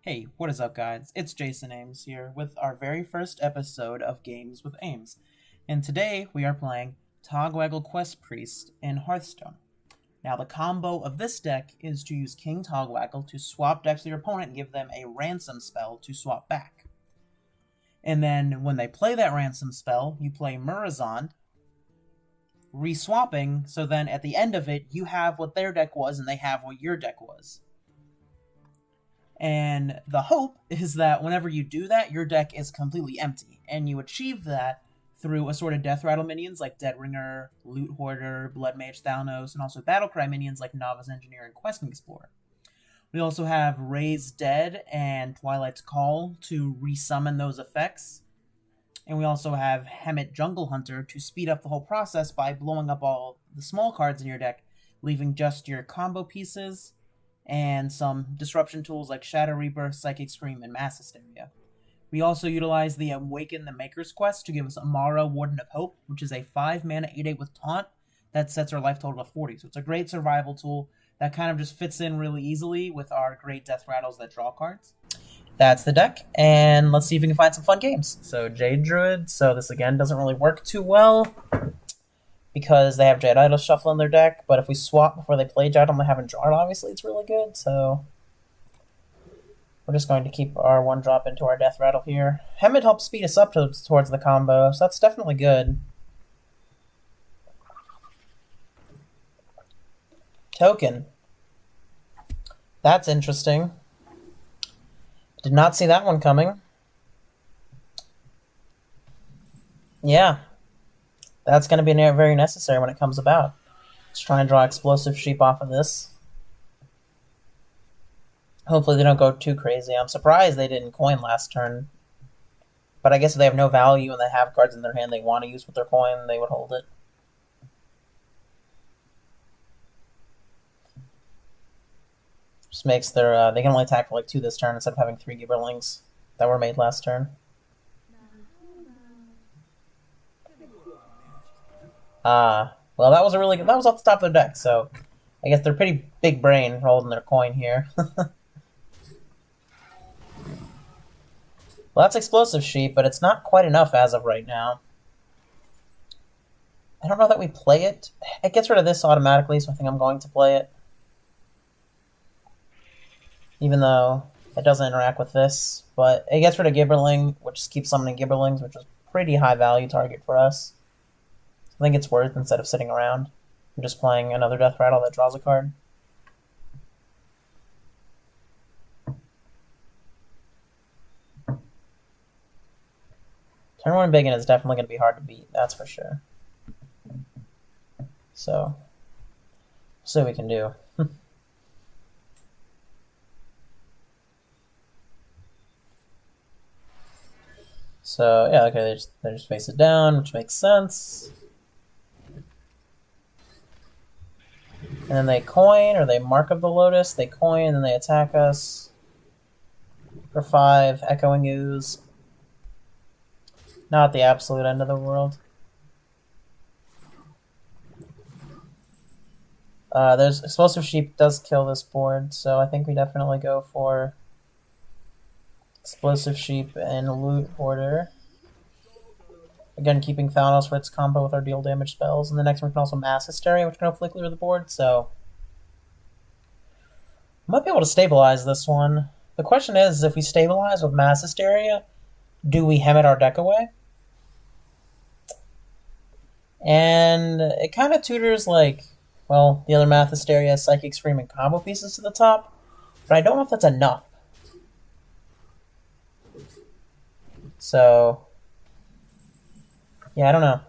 Hey, what is up, guys? It's Jason Ames here with our very first episode of Games with Ames. And today we are playing Togwaggle Quest Priest in Hearthstone. Now, the combo of this deck is to use King Togwaggle to swap decks with your opponent and give them a ransom spell to swap back. And then when they play that ransom spell, you play Murazond, reswapping, so then at the end of it, you have what their deck was and they have what your deck was. And the hope is that whenever you do that, your deck is completely empty. And you achieve that through assorted Death Rattle minions like Deadringer, Loot Hoarder, Blood Mage Thalnos, and also Battlecry minions like Novice Engineer and Questing Explorer. We also have Raise Dead and Twilight's Call to resummon those effects. And we also have Hemet Jungle Hunter to speed up the whole process by blowing up all the small cards in your deck, leaving just your combo pieces and some disruption tools like Shadow Reaper, Psychic Scream, and Mass Hysteria. We also utilize the Awaken the Maker's Quest to give us Amara, Warden of Hope, which is a 5-mana 8/8 with Taunt that sets our life total to 40. So it's a great survival tool that kind of just fits in really easily with our great Death Rattles that draw cards. That's the deck, and let's see if we can find some fun games. So Jade Druid, so this again doesn't really work too well because they have Jade Idol Shuffle in their deck, but if we swap before they play Jade and they haven't drawn, obviously it's really good, so we're just going to keep our 1-drop into our Death Rattle here. Hemet helps speed us up towards the combo, so that's definitely good. Token. That's interesting. Did not see that one coming. Yeah. That's going to be very necessary when it comes about. Let's try and draw Explosive Sheep off of this. Hopefully they don't go too crazy. I'm surprised they didn't coin last turn. But I guess if they have no value and they have cards in their hand they want to use with their coin, they would hold it. Just makes their... they can only attack for like 2 this turn instead of having 3 Gibberlings that were made last turn. Well, that was off the top of their deck, so I guess they're pretty big brain holding their coin here. Well, that's Explosive Sheep, but it's not quite enough as of right now. I don't know that we play it. It gets rid of this automatically, so I think I'm going to play it. Even though it doesn't interact with this, but it gets rid of Gibberling, which keeps summoning Gibberlings, which is a pretty high value target for us. I think it's worth instead of sitting around and just playing another Death Rattle that draws a card. Turn 1 Biggin is definitely going to be hard to beat, that's for sure. So, we'll see what we can do. So, yeah, okay, they just face it down, which makes sense. And then they coin, or they Mark of the Lotus, they coin, and then they attack us for 5, Echoing Ooze. Not the absolute end of the world. There's Explosive Sheep does kill this board, so I think we definitely go for Explosive Sheep and Loot Hoarder. Again, keeping Thalnos for its combo with our deal damage spells. And the next one can also Mass Hysteria, which can hopefully clear the board, so might be able to stabilize this one. The question is, if we stabilize with Mass Hysteria, do we Hemet our deck away? And it kind of tutors, like, well, the other Mass Hysteria, Psychic Scream, and combo pieces to the top, but I don't know if that's enough. So, yeah, I don't know.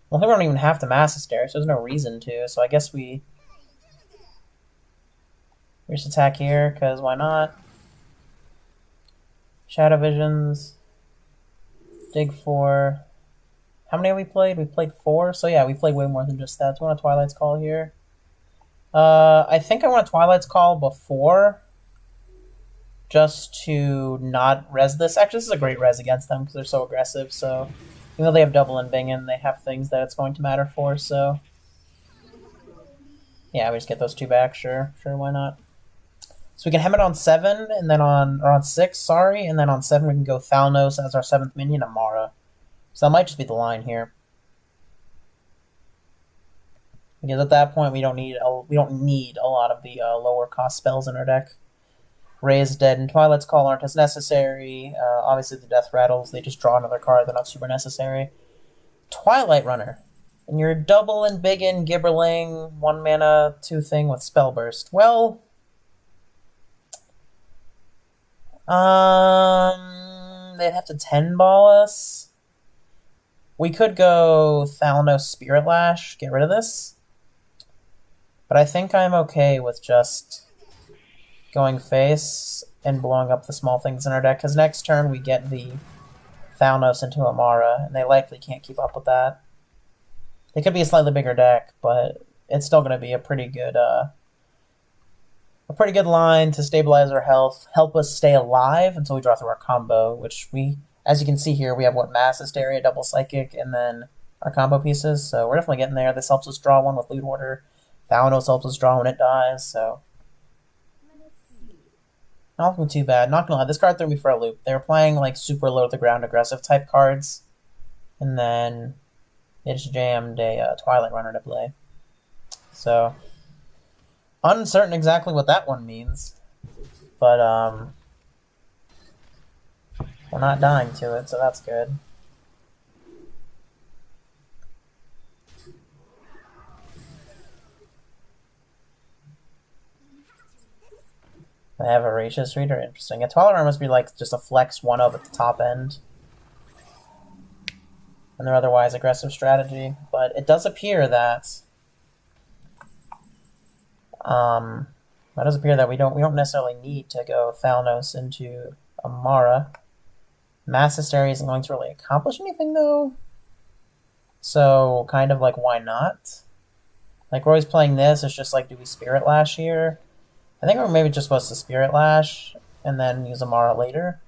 Well, I think we don't even have to Mass Hysteria, so there's no reason to, so I guess we just attack here, because why not? Shadow Visions. Dig 4. How many have we played? We played 4, so yeah, we played way more than just that. So I want a Twilight's Call here. I think I want a Twilight's Call before, just to not res this. Actually, this is a great res against them, because they're so aggressive, so even though they have double and Bingen, they have things that it's going to matter for, so yeah, we just get those 2 back, sure, why not. So we can hem it on 7, and then on 6, sorry, and then on 7 we can go Thalnos as our 7th minion, Amara. So that might just be the line here. Because at that point we don't need a lot of the lower cost spells in our deck. Ray is dead, and Twilight's Call aren't as necessary. Obviously the Death Rattles, they just draw another card, they're not super necessary. Twilight Runner. And you're double and big in Gibberling, 1 mana, 2 thing with Spell Burst. Well, they'd have to 10-ball us. We could go Thalnos Spirit Lash, get rid of this. But I think I'm okay with just going face and blowing up the small things in our deck, because next turn we get the Thalnos into Amara, and they likely can't keep up with that. They could be a slightly bigger deck, but it's still going to be a pretty good line to stabilize our health, help us stay alive until we draw through our combo, which we, as you can see here, we have Mass Hysteria, double Psychic, and then our combo pieces, so we're definitely getting there. This helps us draw one with Loot Order. Thalnos helps us draw when it dies, so not looking too bad. Not gonna lie, this card threw me for a loop. They were playing like super low to the ground aggressive type cards, and then they just jammed a Twilight Runner to play. So uncertain exactly what that one means, but we're not dying to it, so that's good. They have a Voracious Reader, interesting. A Twilight Runner must be like just a flex 1-of at the top end, and their otherwise aggressive strategy. But it does appear that we don't necessarily need to go Thalnos into Amara. Mass Hysteria isn't going to really accomplish anything though, so kind of like why not? Like we're always playing this. It's just like, do we Spirit Lash here? I think we're maybe just supposed to Spirit Lash and then use Amara later.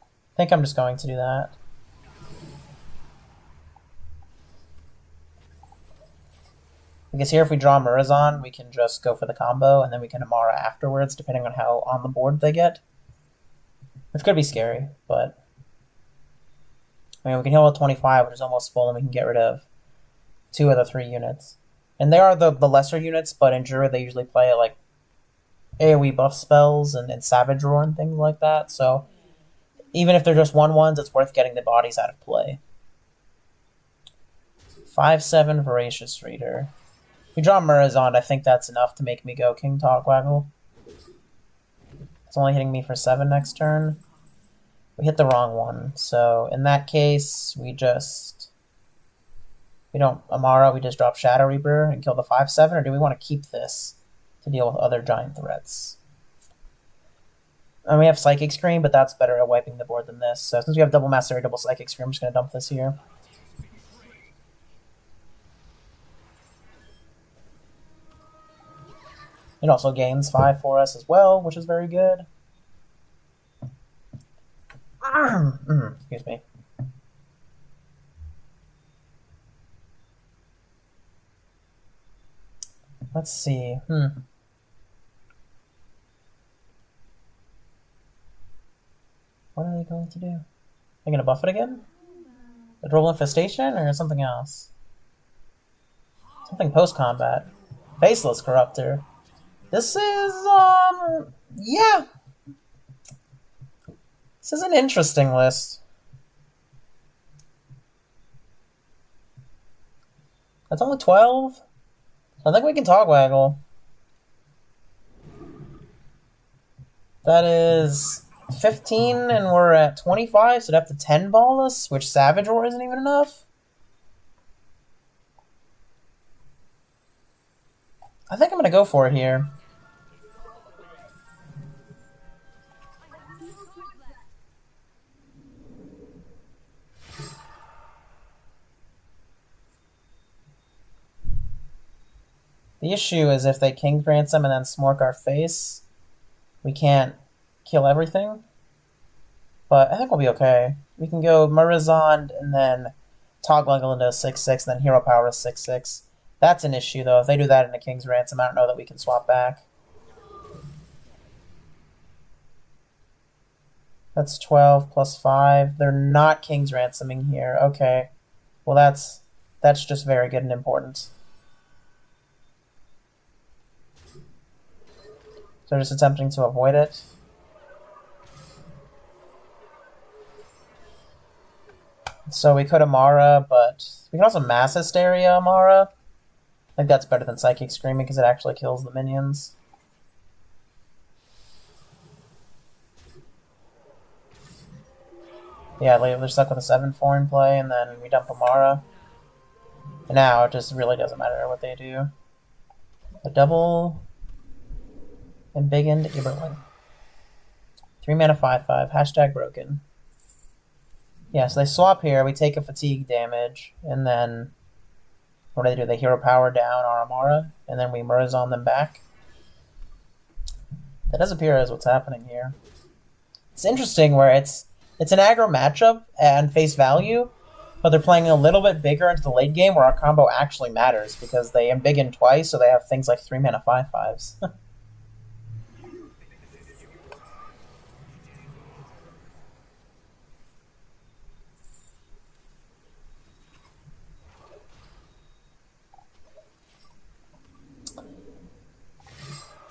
I think I'm just going to do that. Because here if we draw Murazan, we can just go for the combo, and then we can Amara afterwards, depending on how on the board they get. Which could be scary, but I mean, we can heal at 25, which is almost full, and we can get rid of 2 of the 3 units. And they are the lesser units, but in Druid they usually play like AoE buff spells and Savage Roar and things like that, so even if they're just 1/1s, it's worth getting the bodies out of play. 5/7 Voracious Reader. If we draw Murazan, I think that's enough to make me go King Togwaggle. It's only hitting me for 7 next turn. We hit the wrong one, so in that case, we don't Amara, we just drop Shadow Reaper and kill the 5/7, or do we want to keep this to deal with other giant threats? And we have Psychic Scream, but that's better at wiping the board than this. So since we have double Mastery, double Psychic Scream, I'm just going to dump this here. It also gains 5 for us as well, which is very good. Excuse me. Let's see. What are they going to do? Are they going to buff it again? The Droll Infestation or something else? Something post-combat. Faceless Corruptor. This is, yeah. This is an interesting list. That's only 12? I think we can Togwaggle. That is 15, and we're at 25, so it'd have to 10-ball us, which Savage Roar isn't even enough. I think I'm going to go for it here. The issue is if they King's Ransom and then Smork our face, we can't kill everything. But I think we'll be okay. We can go Murazan and then Togwaggle into 6/6, then Hero Power 6/6. That's an issue, though. If they do that in a King's Ransom, I don't know that we can swap back. That's 12 plus 5. They're not King's Ransoming here. Okay. Well, that's just very good and important. So just attempting to avoid it. So we could Amara, but we can also Mass Hysteria Amara. I think that's better than Psychic Screaming because it actually kills the minions. Yeah, they're stuck with a 7-4 in play, and then we dump Amara. And now it just really doesn't matter what they do. A double embiggened Iberlin. 3 mana 5/5. Hashtag broken. Yeah, so they swap here. We take a fatigue damage, and then what do? They hero power down our Amara, and then we Murazon them back. That does appear as what's happening here. It's interesting where it's an aggro matchup and face value, but they're playing a little bit bigger into the late game where our combo actually matters because they embiggen twice, so they have things like 3 mana 5/5s.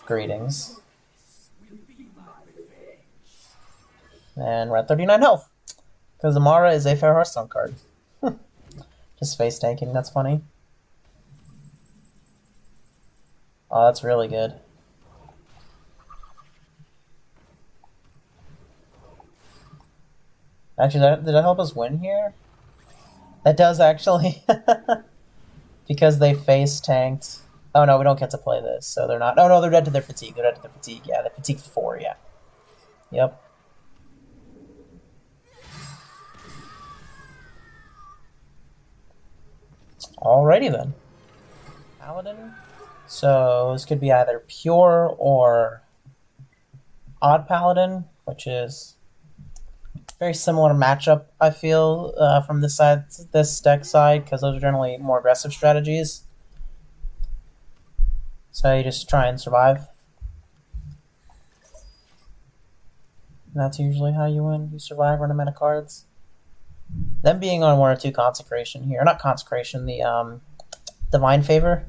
Greetings. And we're at 39 health. Because Amara is a fair Hearthstone card. Just face tanking, that's funny. Oh, that's really good. Actually, did that help us win here? That does actually. Because they face tanked. Oh no, we don't get to play this, so they're not. Oh no, they're dead to their fatigue. They're dead to their fatigue. Yeah, the fatigue 4. Yeah. Yep. Alrighty then. Paladin. So this could be either pure or odd paladin, which is very similar matchup. I feel from this deck side, because those are generally more aggressive strategies. So you just try and survive. And that's usually how you win. You survive, run a mana cards. Them being on 1 or 2 consecration here, not consecration, the divine favor.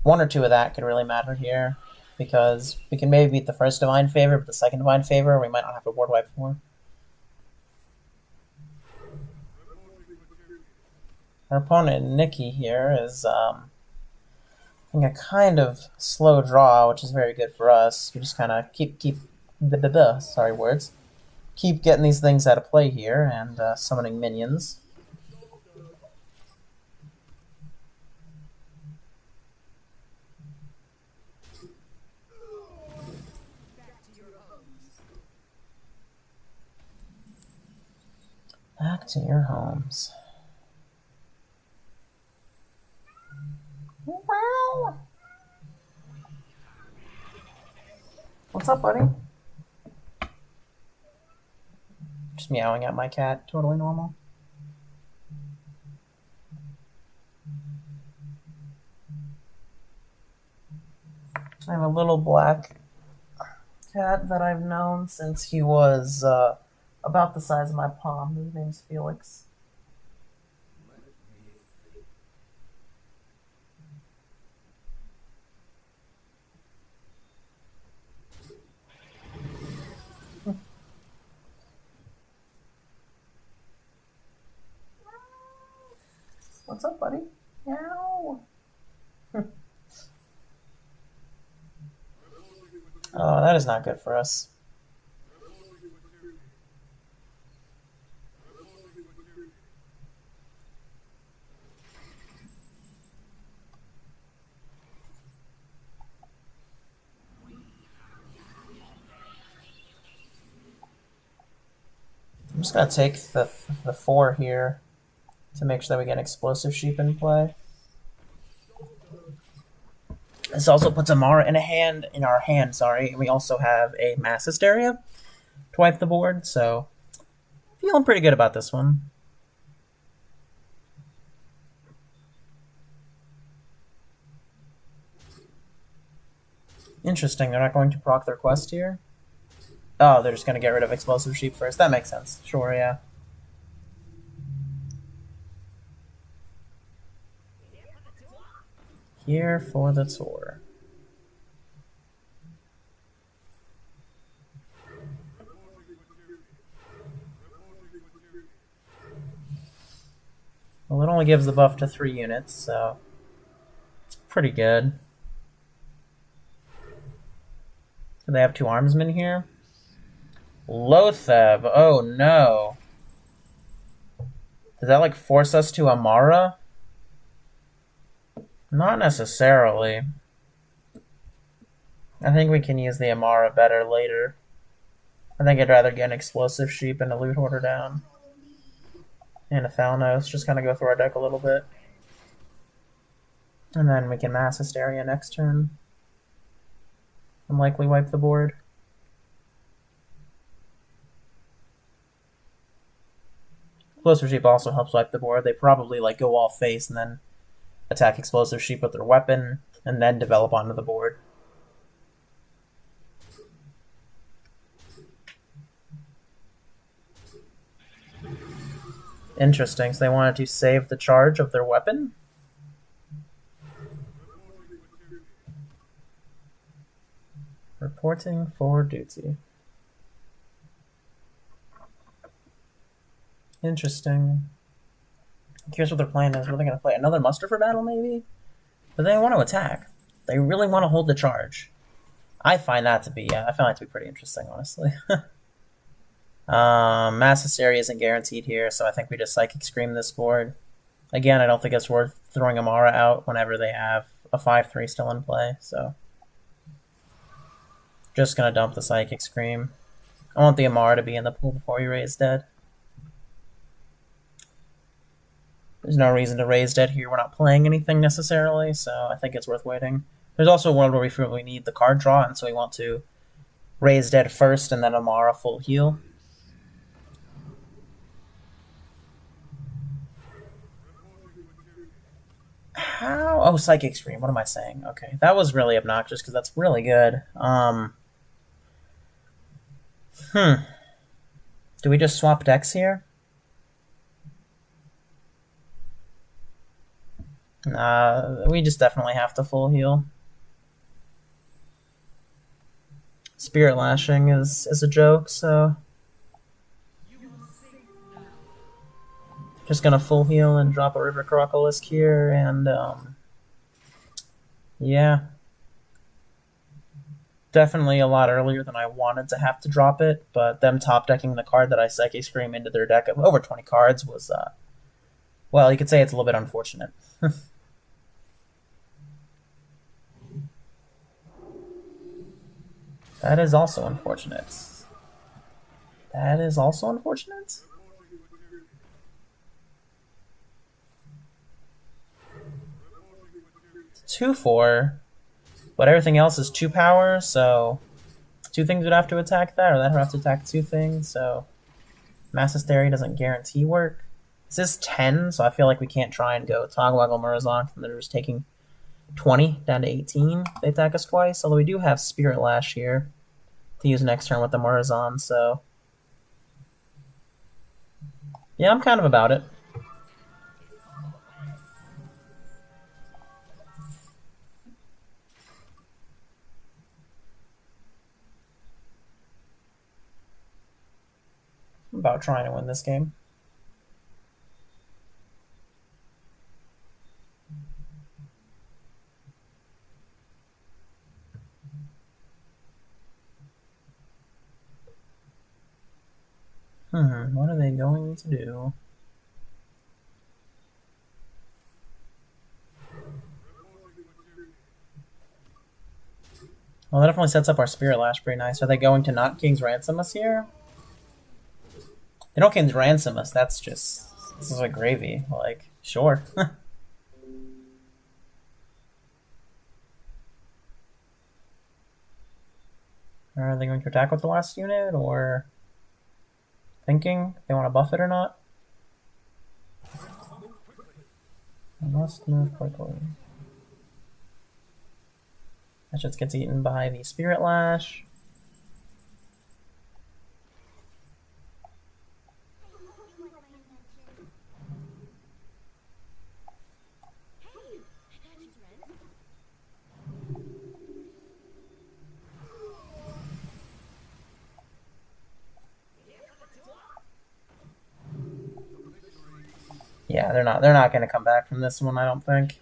1 or 2 of that could really matter here, because we can maybe beat the first divine favor, but the second divine favor we might not have a board wipe for. Our opponent Nikki here is a kind of slow draw, which is very good for us. We just kind of keep sorry words. Keep getting these things out of play here and summoning minions. Back to your homes. Wow. What's up, buddy? Just meowing at my cat. Totally normal. I have a little black cat that I've known since he was about the size of my palm. His name's Felix. What's up, buddy? Meow. Oh, that is not good for us. I'm just gonna take the 4 here to make sure that we get Explosive Sheep in play. This also puts Amara in our hand, and we also have a Mass Hysteria to wipe the board, so feeling pretty good about this one. Interesting, they're not going to proc their quest here? Oh, they're just going to get rid of Explosive Sheep first. That makes sense. Sure, yeah. Here for the tour. Well, it only gives the buff to 3 units, so it's pretty good. Do they have 2 armsmen here? Lotheb, oh no. Does that, like, force us to Amara? Not necessarily. I think we can use the Amara better later. I think I'd rather get an Explosive Sheep and a Loot Hoarder down. And a Thalnos, just kind of go through our deck a little bit. And then we can Mass Hysteria next turn. And likely wipe the board. Explosive Sheep also helps wipe the board. They probably like go all face and then attack Explosive Sheep with their weapon, and then develop onto the board. Interesting, so they wanted to save the charge of their weapon? Reporting for duty. Interesting. I'm curious what their plan is. What are they going to play? Another muster for battle, maybe? But they want to attack. They really want to hold the charge. I find that to be, I find that to be pretty interesting, honestly. Mass Hysteria isn't guaranteed here, so I think we just Psychic Scream this board. Again, I don't think it's worth throwing Amara out whenever they have a 5-3 still in play, so just gonna dump the Psychic Scream. I want the Amara to be in the pool before we raise dead. There's no reason to raise dead here. We're not playing anything necessarily, so I think it's worth waiting. There's also a world where we feel we need the card draw, and so we want to raise dead first and then Amara full heal. How? Oh, Psychic Scream. What am I saying? Okay, that was really obnoxious because that's really good. Do we just swap decks here? We just definitely have to full heal. Spirit Lashing is a joke, so just gonna full heal and drop a River Crocolisk here, and yeah. Definitely a lot earlier than I wanted to have to drop it, but them top decking the card that I Psychic Scream into their deck of over 20 cards was, well, you could say it's a little bit unfortunate. That is also unfortunate. That is also unfortunate? It's 2-4, but everything else is 2 power, so 2 things would have to attack that, or that would have to attack 2 things, so Mass Hysteria doesn't guarantee work. This is 10, so I feel like we can't try and go Togwaggle Murazon, and they're just taking 20 down to 18. They attack us twice, although we do have Spirit Lash here to use next turn with the Murazon, so yeah, I'm kind of about it. I'm about trying to win this game. What are they going to do? Well, that definitely sets up our Spirit Lash pretty nice. Are they going to not King's Ransom us here? They don't King's Ransom us, that's just... This is like gravy. Like, sure. Are they going to attack with the last unit, or... Thinking if they want to buff it or not? I must move quickly. That just gets eaten by the Spirit Lash. Yeah, they're not going to come back from this one, I don't think.